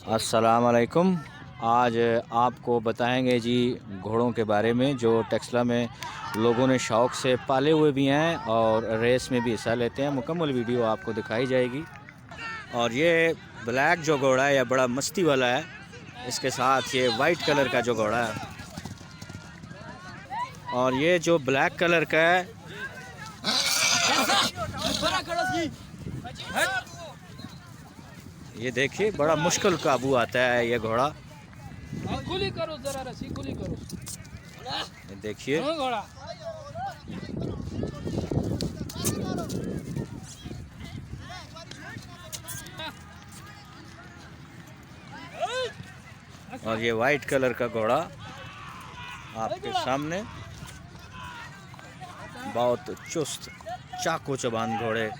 अस्सलाम वालेकुम। आज आपको बताएंगे जी घोड़ों के बारे में जो टेक्सला में लोगों ने शौक़ से पाले हुए भी हैं और रेस में भी हिस्सा लेते हैं। मुकम्मल वीडियो आपको दिखाई जाएगी। और ये ब्लैक जो घोड़ा है यह बड़ा मस्ती वाला है। इसके साथ ये वाइट कलर का जो घोड़ा है और ये जो ब्लैक कलर का है ये देखिए बड़ा मुश्किल काबू आता है ये घोड़ा। खुली करो जरा रस्सी खुली करो। ये देखिए घोड़ा और ये वाइट कलर का घोड़ा आपके सामने बहुत चुस्त चाकू चबान घोड़े।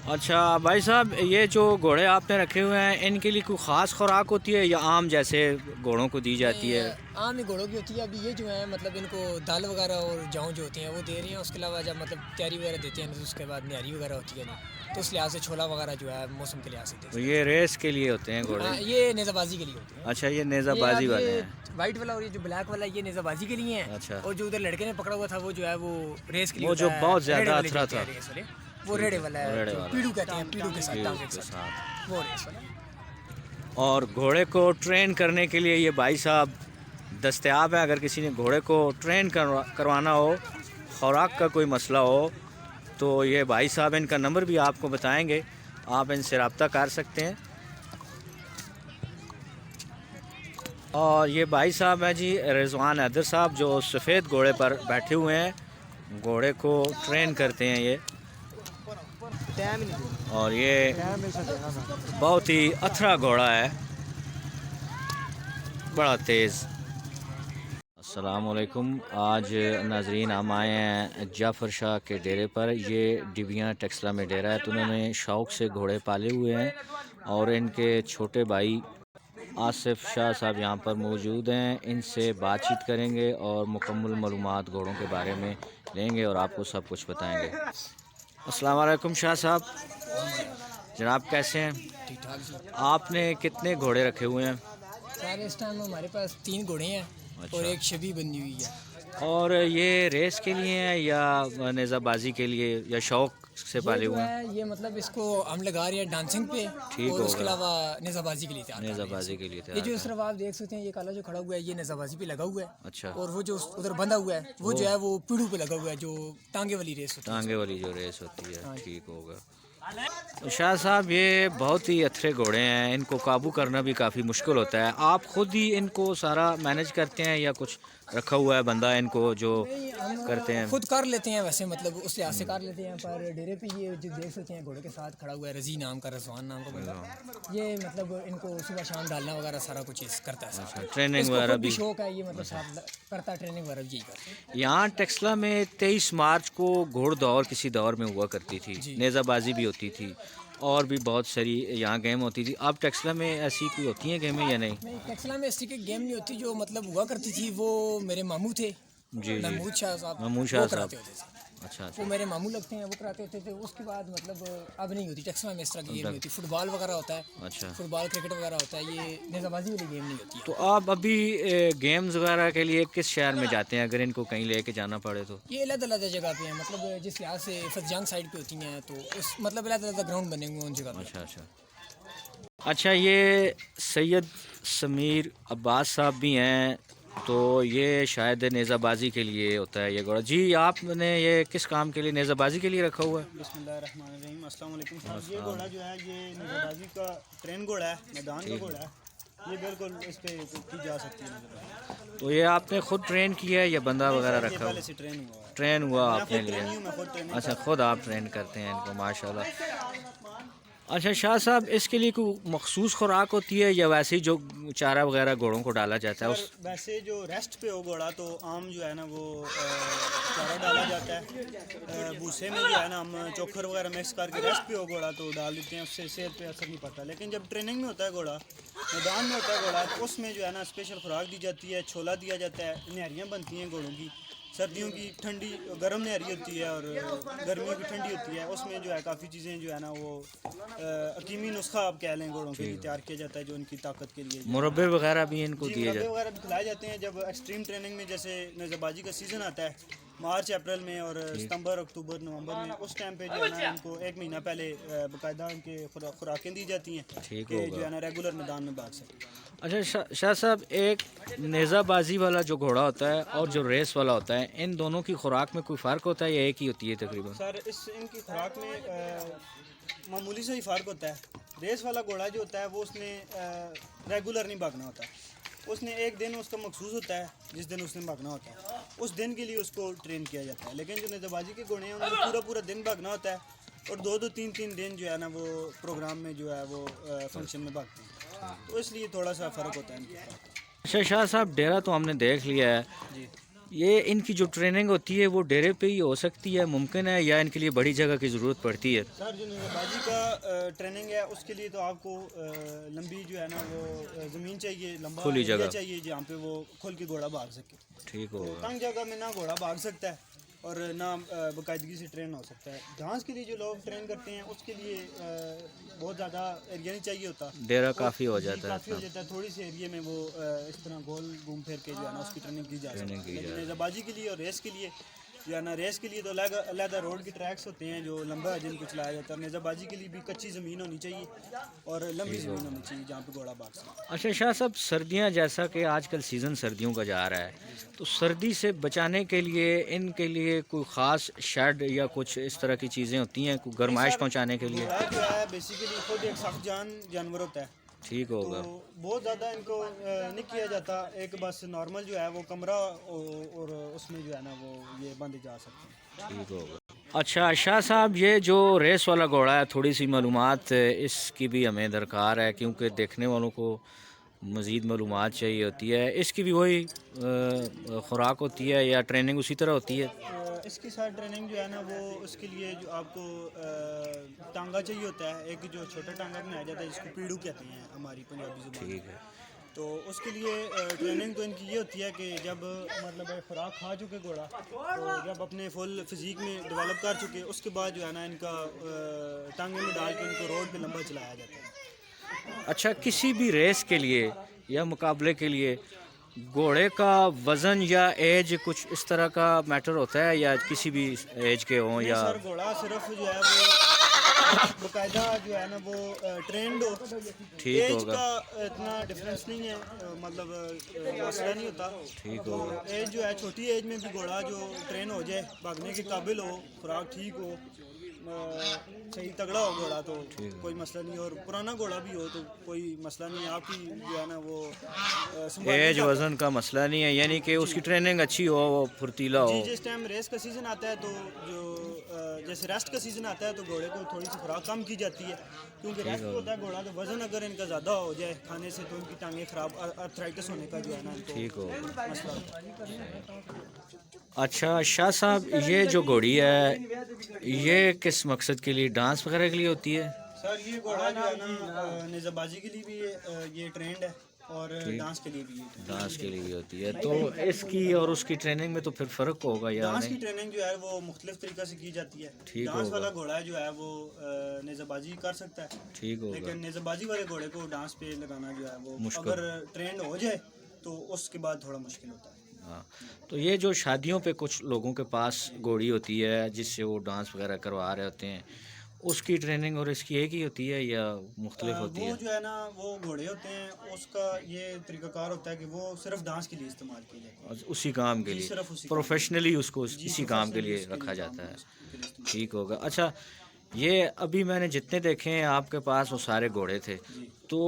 अच्छा भाई साहब, ये जो घोड़े आपने रखे हुए हैं इनके लिए कोई ख़ास खुराक होती है या आम जैसे घोड़ों को दी जाती है? आम ही घोड़ों की होती है। अभी ये जो है मतलब इनको दाल वगैरह और जाऊँ जो होती हैं वो दे रही हैं। उसके अलावा जब मतलब तैयारी वगैरह देते हैं तो उसके बाद न्यारी वगैरह होती है ना, तो उस लिहाज से छोला वगैरह जो है मौसम के लिहाज से तो ये रेस के लिए होते हैं घोड़े? ये नेज़ाबाजी के लिए होते हैं। अच्छा, ये नेज़ाबाजी वाले हैं। वाइट वाला और ये जो ब्लैक वाला ये नेज़ाबाजी के लिए है। अच्छा। और जो उधर लड़के ने पकड़ा हुआ था वो जो है वो रेस के लिए वो जो बहुत ज़्यादा अथरा था वो रेडे वाला है, रेडे जो वाला। पीड़ू कहते हैं, पीड़ू के साथ पीड़ू के साथ। वो रेस वाला। और घोड़े को ट्रेन करने के लिए ये भाई साहब दस्तयाब है। अगर किसी ने घोड़े को ट्रेन करवाना हो, खुराक का कोई मसला हो, तो ये भाई साहब इनका नंबर भी आपको बताएंगे, आप इनसे रब्ता कर सकते हैं। और ये भाई साहब हैं जी रिजवान हैदर साहब, जो सफ़ेद घोड़े पर बैठे हुए हैं, घोड़े को ट्रेन करते हैं ये। और ये बहुत ही अथरा घोड़ा है, बड़ा तेज़। अस्सलाम वालेकुम। आज नाजरीन हम आए हैं जाफ़र शाह के डेरे पर। ये डिबिया टेक्सला में डेरा है। तो उन्होंने शौक़ से घोड़े पाले हुए हैं और इनके छोटे भाई आसिफ शाह साहब यहाँ पर मौजूद हैं। इनसे बातचीत करेंगे और मुकम्मल मालूमात घोड़ों के बारे में लेंगे और आपको सब कुछ बताएंगे। अस्सलाम वालेकुम शाह साहब, जनाब कैसे हैं? ठीक ठाक जी। आपने कितने घोड़े रखे हुए हैं? सारे इस टाइम हमारे पास 3 घोड़े हैं। अच्छा। और एक छवि बनी हुई है। और ये रेस के लिए हैं या नेज़ाबाजी के लिए या शौक़ से पाले हुए हैं? ये मतलब इसको हम लगा रहे हैं डांसिंग पे। ठीक और उसके होगा। अलावा नेज़ाबाजी के लिए तैयार कर रहे हैं नेज़ाबाजी के लिए ये तैयार जो हैं। सिर्फ आप देख सकते हैं ये काला जो खड़ा हुआ है ये नेज़ाबाजी पे लगा हुआ है। अच्छा। और वो जो उधर बंधा हुआ है वो जो है वो पीड़ू पे लगा हुआ है, जो टांगे वाली रेस होती है। टांगे वाली जो रेस होती है, ठीक होगा। तो शाह साहब, ये बहुत ही अच्छे घोड़े हैं, इनको काबू करना भी काफ़ी मुश्किल होता है। आप खुद ही इनको सारा मैनेज करते हैं या कुछ रखा हुआ है बंदा इनको जो करते हैं? खुद कर लेते हैं वैसे, मतलब उस लिहाज से कर लेते हैं। पर डेरे पे ये जो देख सकते हैं घोड़े के साथ खड़ा हुआ है रजी नाम का, रजवान नाम का बंदा, ये मतलब इनको सुबह शाम डालना वगैरह सारा कुछ करता है। अच्छा, ट्रेनिंग वगैरह भी शौक है ये, मतलब साथ करता है, ट्रेनिंग वगैरह भी यही करता है। यहाँ टेक्सला में 23 मार्च को घोड़ दौड़ किसी दौर में हुआ करती थी, नेज़ाबाजी भी होती थी और भी बहुत सारी यहाँ गेम होती थी। अब टेक्सला में ऐसी कोई होती हैं गेमें या नहीं? नहीं, टेक्सला में ऐसी कोई गेम नहीं होती। जो मतलब हुआ करती थी वो मेरे मामू थे, जी जी, महमूद शाह साहब, महमूद शाह वो साहब। कराते होते थे। अच्छा वो अच्छा। मेरे मामू लगते हैं, वो कराते होते थे। उसके बाद मतलब अब नहीं होती टेक्सला में इस तरह की गेम नहीं होती। फुटबॉल वगैरह होता है। अच्छा। फुटबॉल क्रिकेट वगैरह होता है। ये नेज़ाबाजी वाली गेम नहीं होती है। तो आप अभी गेम्स वगैरह के लिए किस शहर में जाते हैं अगर इनको कहीं लेके जाना पड़े तो? ये अलग अलग जगह पे हैं, मतलब जिस लिहाज से फतजंग साइड पे होती हैं तो उस मतलब अलग अलग ग्राउंड बने हुए हैं उन जगह पे। अच्छा अच्छा। अच्छा, ये सैयद समीर अब्बास साहब भी हैं, तो ये शायद नेज़ाबाजी के लिए होता है ये घोड़ा। जी, आपने ये किस काम के लिए नेज़ाबाजी के लिए रखा हुआ है? बिस्मिल्लाहिर्रहमानिर्रहीम। अस्सलाम वालेकुम साहब। ये घोड़ा जो है ये नेज़ाबाजी का ट्रेन घोड़ा है, मैदान का घोड़ा है। ये बिल्कुल इस पे की जा सकती है नेज़ाबाजी। तो ये आपने खुद ट्रेन किया है या बंदा वगैरह ये रखा पहले हुआ? से ट्रेन हुआ है। ट्रेन हुआ मैं आपने खुद लिया? ट्रेनी हूँ, मैं खुद ट्रेनिंग अच्छा, करता खुद आप ट्रेन करते हैं इनको, माशाल्लाह। अच्छा शाह साहब, इसके लिए कोई मखसूस खुराक होती है या वैसे ही जो चारा वगैरह घोड़ों को डाला जाता है? और वैसे जो रेस्ट पे हो घोड़ा तो आम जो है ना वो चारा डाला जाता है। भूसे में जो है ना हम चोकर वगैरह मिक्स करके रेस्ट पे हो घोड़ा तो डाल देते हैं, उससे सेहत पे असर नहीं पड़ता। लेकिन जब ट्रेनिंग में होता है घोड़ा, मैदान में होता है घोड़ा, तो उसमें जो है ना स्पेशल खुराक दी जाती है, छोला दिया जाता है, नहरियाँ बनती हैं घोड़ों की, सर्दियों की ठंडी गर्म नहरी होती है और गर्मियों की ठंडी होती है, उसमें जो है काफ़ी चीज़ें जो है ना वो हकीमी नुस्खा आप कह लें घोड़ों के लिए तैयार किया जाता है जो उनकी ताकत के लिए। मुरब्बे वगैरह भी इनको जी दिए मुरब्बे जाते वगैरह भी खिलाए जाते हैं जब एक्सट्रीम ट्रेनिंग में, जैसे नेज़ाबाजी का सीज़न आता है मार्च अप्रैल में और सितंबर अक्टूबर नवंबर में, उस टाइम पे जो है ना इनको एक महीना पहले बाकायदा इनके खुराकें दी जाती हैं ठीक कि जो है ना रेगुलर मैदान में भाग सके। अच्छा शाह साहब, एक नेज़ाबाजी वाला जो घोड़ा होता है और जो रेस वाला होता है, इन दोनों की खुराक में कोई फ़र्क होता है या एक ही होती है तकरीबन? सर इनकी खुराक में मामूली से ही फ़र्क होता है। रेस वाला घोड़ा जो होता है वो उसने रेगुलर नहीं भागना होता, उसने एक दिन उसका मखसूस होता है जिस दिन उसने भागना होता है, उस दिन के लिए उसको ट्रेन किया जाता है। लेकिन जो नेज़ाबाजी के घोड़े हैं उनको पूरा पूरा दिन भागना होता है और दो तीन दिन जो है ना वो प्रोग्राम में जो है वो फंक्शन में भागते हैं, तो इसलिए थोड़ा सा फ़र्क होता है इनके। अच्छा शाह साहब, डेरा तो हमने देख लिया है, जी ये इनकी जो ट्रेनिंग होती है वो डेरे पे ही हो सकती है, मुमकिन है, या इनके लिए बड़ी जगह की ज़रूरत पड़ती है? सर जो नेज़ाबाजी का ट्रेनिंग है उसके लिए तो आपको लंबी जो है ना वो ज़मीन चाहिए, लंबा खुली एरिया जगह चाहिए जहाँ पे वो खुल के घोड़ा भाग सके। ठीक तो होगा। तंग जगह में ना घोड़ा भाग सकता है और ना बाकायदगी से ट्रेन हो सकता है। घास के लिए जो लोग ट्रेन करते हैं उसके लिए बहुत ज़्यादा एरिया नहीं चाहिए होता, डेरा काफ़ी हो जाता है काफ़ी हो जाता है, थोड़ी सी एरिया में वो इस तरह गोल घूम फिर के जो है ना उसकी ट्रेनिंग की जा सकती है। लेकिन नेज़ाबाजी के लिए और रेस के लिए जो है ना, रेस के लिए तो अलग रोड के ट्रैक्स होते हैं जो लंबा है जिनको चलाया जाता है। नेज़ाबाजी के लिए भी कच्ची ज़मीन होनी चाहिए और लंबी ज़मीन होनी चाहिए जहाँ पे घोड़ा भाग सके। अच्छा शाह साहब, सर्दियाँ जैसा कि आजकल सीज़न सर्दियों का जा रहा है, तो सर्दी से बचाने के लिए इनके लिए कोई ख़ास शेड या कुछ इस तरह की चीज़ें होती हैं, कोई गर्माइश पहुँचाने के लिए? घोड़ा जो है बेसिकली खुद एक सख्त जान जानवर होता है, ठीक होगा। तो बहुत ज़्यादा इनको नहीं किया जाता, एक बस नॉर्मल जो है वो कमरा और उसमें जो है ना वो ये बंद जा सकते हैं। ठीक होगा। अच्छा शाह साहब, ये जो रेस वाला घोड़ा है, थोड़ी सी मालूमात इसकी भी हमें दरकार है, क्योंकि देखने वालों को मज़ीद मालूमात चाहिए होती है। इसकी भी वही खुराक होती है या ट्रेनिंग उसी तरह होती है? इसकी साथ ट्रेनिंग जो है ना वो उसके लिए जो आपको टांगा चाहिए होता है, एक जो छोटा टांगा बनाया जाता है जिसको पीड़ू कहते हैं हमारी पंजाबी ज़ुबान में। ठीक है। तो उसके लिए ट्रेनिंग तो इनकी ये होती है कि जब मतलब खुराक खा चुके घोड़ा, तो जब अपने फुल फिजिक में डेवलप कर चुके उसके बाद जो है ना इनका टांगे में डाल के इनको रोड पे लंबा चलाया जाता है। अच्छा, किसी भी रेस के लिए या मुकाबले के लिए घोड़े का वज़न या एज कुछ इस तरह का मैटर होता है, या किसी भी एज के हों या? सर घोड़ा सिर्फ जो है वो बाकायदा जो है ना वो ट्रेंड हो, ठीक एज होगा। का इतना डिफरेंस नहीं है, मतलब मसला नहीं होता। ठीक तो एज जो है छोटी एज में भी घोड़ा जो ट्रेन हो जाए, भागने के काबिल हो, खुराक ठीक हो, सही तगड़ा हो घोड़ा, तो कोई मसला नहीं। और पुराना घोड़ा भी हो तो कोई मसला नहीं है, आपकी जो है ना वो एज वज़न का मसला नहीं है, यानी कि उसकी ट्रेनिंग अच्छी हो, वो फुर्तीला हो। जी जिस टाइम रेस का सीज़न आता है तो जो जैसे रेस्ट का सीज़न आता है तो घोड़े को थोड़ी सी खुराक कम की जाती है, क्योंकि रेस्ट होता है घोड़ा, तो वज़न अगर इनका ज़्यादा हो जाए खाने से तो उनकी टांगें ख़राब, आर्थराइटिस होने का जो है ना इनको ठीक हो। मसला होता है। अच्छा शाह साहब, ये जो घोड़ी है ये किस मकसद के लिए, डांस वगैरह के लिए होती है? सर ये घोड़ा जो है ना नेज़ाबाजी के लिए भी ये ट्रेंड है और डांस के लिए भी ये trained है। डांस के लिए भी होती है, तो इसकी और उसकी ट्रेनिंग में तो फिर फ़र्क होगा या डांस की नहीं? ट्रेनिंग जो है वो मुख्तलिफ तरीक़े से की जाती है। ठीक डांस होगा। वाला घोड़ा जो है वो नेज़ाबाजी कर सकता है, ठीक होगा। लेकिन नेज़ाबाजी वाले घोड़े को डांस पे लगाना जो है वो मुश्किल। अगर ट्रेंड हो जाए तो उसके बाद थोड़ा मुश्किल होता है। हाँ, तो ये जो शादियों पे कुछ लोगों के पास घोड़ी होती है जिससे वो डांस वगैरह करवा रहे होते हैं, उसकी ट्रेनिंग और इसकी एक ही होती है या मुख्तलिफ होती वो है? जो है ना वो घोड़े होते हैं, उसका ये तरीक़ाकार होता है कि वो सिर्फ डांस के लिए इस्तेमाल किए जाते हैं। और उसी काम के जी, लिए सिर्फ उसी काम प्रोफेशनली उसको जी, इसी काम के लिए प्रोफेशनली रखा उसके लिए जाता है? उसके लिए इस्तेमाल। ठीक होगा। अच्छा, ये अभी मैंने जितने देखे हैं आपके पास वो सारे घोड़े थे, तो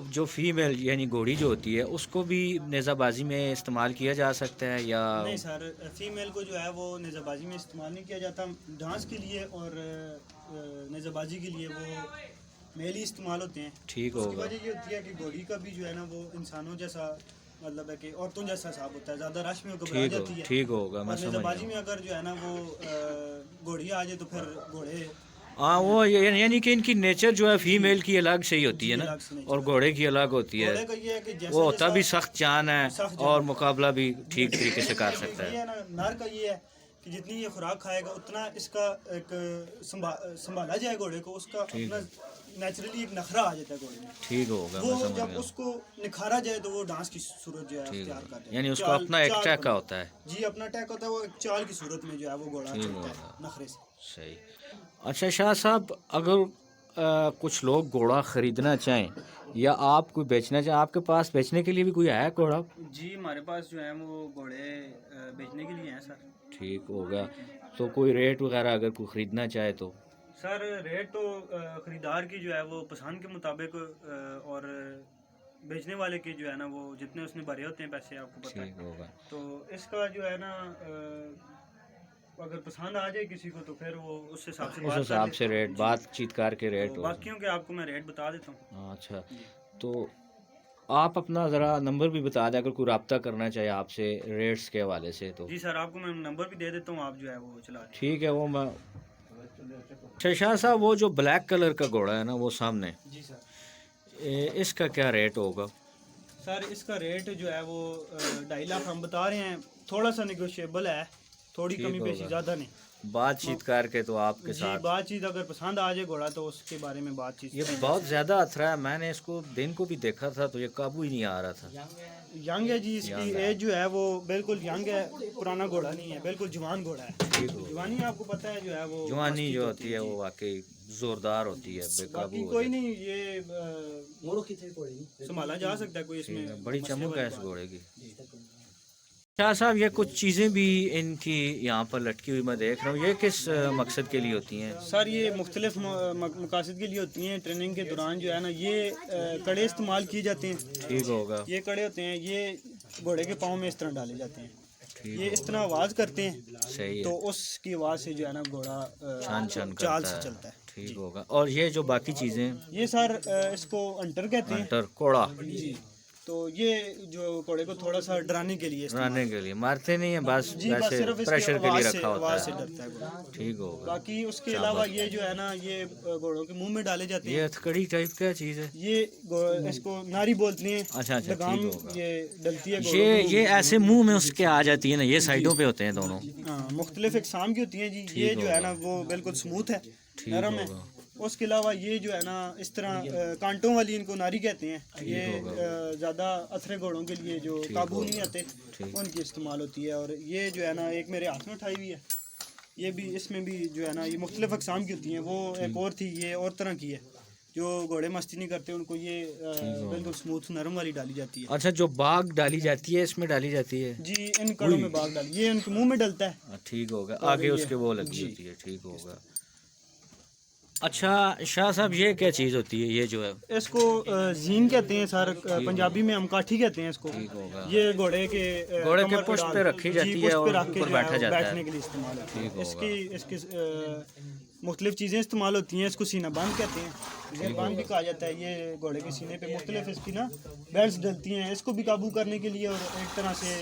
जो फीमेल यानी घोड़ी जो होती है उसको भी नेज़ाबाजी में इस्तेमाल किया जा सकता है या? नहीं सर, फीमेल को जो है वो नेज़ाबाजी में इस्तेमाल नहीं किया जाता, डांस के लिए और नेज़ाबाजी के लिए वो मेल ही इस्तेमाल होते हैं। ठीक उसकी होगा। वजह ये होती है कि घोड़ी का भी जो है ना वो इंसानों जैसा, मतलब है कि औरतों जैसा हिसाब होता है, ज़्यादा रश में वो घबरा ठीक जाती हो, है। ठीक होगा, मैं और समझ नेज़ाबाजी गया। में अगर जो है ना वो घोड़ी आ जाए तो फिर घोड़े हाँ वो यानी कि इनकी नेचर जो है फीमेल की अलग से ही होती है ना, अलग से nature और घोड़े की अलग होती है। घोड़े का ये है कि जैसा वो होता भी जैसा सख्त जान है सख्त जान और है। मुकाबला भी ठीक तरीके से कर सकता ये है। है ना, नर का ये है कि जितनी ये खुराक खाएगा उतना इसका एक संभाला जाए घोड़े को, उसका अपना नेचुरली एक नखरा आ जाता है घोड़े में। ठीक होगा, मैं वो समझ जब गया। उसको निखारा जाए तो वो डांस की सूरत जो है ठीक अख्तियार होगा, करता है। यानी उसका चाल- अपना एक चाल टैका बना- होता है। जी अपना टैक होता है, वो एक चाल की सूरत में जो है वो घोड़ा ठीक चलता होगा। है नखरे से। सही। अच्छा शाह साहब, अगर कुछ लोग घोड़ा ख़रीदना चाहें या आप कोई बेचना चाहें, आपके पास बेचने के लिए भी कोई है घोड़ा? जी हमारे पास जो है वो घोड़े बेचने के लिए हैं सर। ठीक होगा, तो कोई रेट वगैरह अगर कोई ख़रीदना चाहे तो? सर रेट तो ख़रीदार की जो है वो पसंद के मुताबिक और बेचने वाले के जो है ना वो जितने उसने भरे होते हैं पैसे, आपको पता ठीक है। होगा। तो इसका जो है ना अगर पसंद आ जाए किसी को तो फिर वो उस हिसाब से उस बात कर हिसाब लेते से हैं। रेट जी। बातचीत करके रेट तो हो। बाकियों के आपको मैं रेट बता देता हूँ। अच्छा, तो आप अपना ज़रा नंबर भी बता दें अगर कोई रब्ता करना चाहे आपसे रेट्स के हवाले से तो। जी सर आपको मैं नंबर भी दे देता हूँ, आप जो है वो चला लें। ठीक है, वो मैं। अच्छा शाह साहब, वो जो ब्लैक कलर का घोड़ा है ना वो सामने, जी सर। इसका क्या रेट होगा? सर इसका रेट जो है वो 2.5 लाख हम बता रहे हैं, थोड़ा सा निगोशिएबल है, थोड़ी ठीक कमी पेशी होगा। ज़्यादा नहीं। बातचीत करके तो आपके जी साथ। बातचीत अगर पसंद आ जाए घोड़ा तो उसके बारे में बातचीत। ये बहुत ज़्यादा अथरा है, मैंने इसको दिन को भी देखा था तो ये काबू ही नहीं आ रहा था। यंग है जी, इसकी एज जो है वो बिल्कुल यंग है, पुराना घोड़ा नहीं है, बिल्कुल जवान घोड़ा है। ठीक हो। जवानी आपको पता है जो है वो जवानी मस्ती जो होती होती है वो वाकई ज़ोरदार होती है, बेकाबू बाकी हो कोई जाती नहीं, ये संभाला जा सकता है, कोई है। इसमें बड़ी मसले चमक वाली है इस बात घोड़े की। शाह साहब, ये कुछ चीज़ें भी इनकी यहाँ पर लटकी हुई मैं देख रहा हूँ, ये किस मकसद के लिए होती हैं? सर ये मुख्तलिफ मकासद के लिए होती हैं। ट्रेनिंग के दौरान जो है ना ये कड़े इस्तेमाल किए जाते हैं। ठीक होगा। ये कड़े होते हैं, ये घोड़े के पाँव में इस तरह डाले जाते हैं, ठीक ये इस तरह आवाज़ करते हैं, सही तो है। उसकी आवाज़ से जो है ना घोड़ा छान छान चाल करता से है। चलता है। ठीक होगा। और ये जो बाकी चीज़ें, ये सर इसको अंटर कहते हैं। हंटर कोड़ा जी, तो ये जो घोड़े को थोड़ा सा डराने के लिए इस्तेमाल- बनाने के लिए, मारते नहीं है बस, जी बस वैसे सिर्फ इसकी प्रेशर के लिए आवाज़ से रखा होता आवाज़ से है। डरता है घोड़ा। ठीक होगा। बाकी उसके अलावा ये जो है ना ये घोड़ों के मुंह में डाले जाते ये हैं। हथकड़ी टाइप क्या चीज़ है? ये इसको नारी बोलते हैं। अच्छा अच्छा, लगाम ठीक होगा। ये डलती है घोड़ों ये के मुंह ये में। ऐसे मुंह में उसके आ जाती है ना, ये साइडों पे होते हैं दोनों। हाँ मुख्तलिफ इकसाम की होती हैं जी। ये जो है ना वो बिल्कुल स्मूथ है, ठीक नरम है। होगा। उसके अलावा ये जो है ना इस तरह कांटों वाली इनको नारी कहते हैं। ये ज़्यादा अथरे घोड़ों के लिए जो काबू नहीं आते उनकी इस्तेमाल होती है। और ये जो है ना एक मेरे हाथ में उठाई हुई है, ये भी, इसमें भी जो है ना ये मुख्तलिफ अकसाम की होती हैं। वो एक और थी, ये और तरह की है। जो घोड़े मस्ती नहीं करते उनको ये बिल्कुल स्मूथ नरम वाली डाली जाती है। अच्छा, जो बाग डाली जाती है इसमें डाली जाती है? जी इन कड़ों में बाग डाली, ये उनके मुंह में डलता है। ठीक होगा, आगे उसके वो लगी होती है। ठीक होगा। अच्छा शाह साहब, ये क्या चीज़ होती है ये जो है? इसको जीन कहते हैं सर, पंजाबी में हम काठी कहते हैं इसको। ठीक होगा। ये घोड़े के घोड़े के कमर पुष्ट डाल- पे रखी जी, जाती है पुष्ट पे और रख के ऊपर जो है बैठा वो जाता है। बैठने के लिए इस्तेमाल होती ठीक है। होगा। इसकी मुख्तलिफ चीज़ें इस्तेमाल होती हैं। इसको सीना बांध कहते हैं, जेब बांध भी कहा जाता है। ये घोड़े के सीने पे मुख्तलिफ इसकी ना बेल्ट डलती हैं इसको भी काबू करने के लिए, और एक तरह से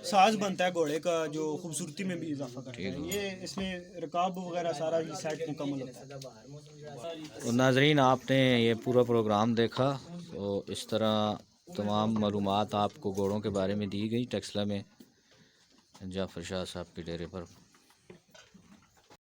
साज बनता है घोड़े का जो खूबसूरती में भी इजाफा करता है। ये इसमें रकाब वगैरह सारा ये सेट मुकम्मल होता है। तो नाजरीन, आपने ये पूरा प्रोग्राम देखा, तो इस तरह तमाम मालूमात आपको घोड़ों के बारे में दी गई टेक्सला में जाफर शाह साहब के डेरे पर।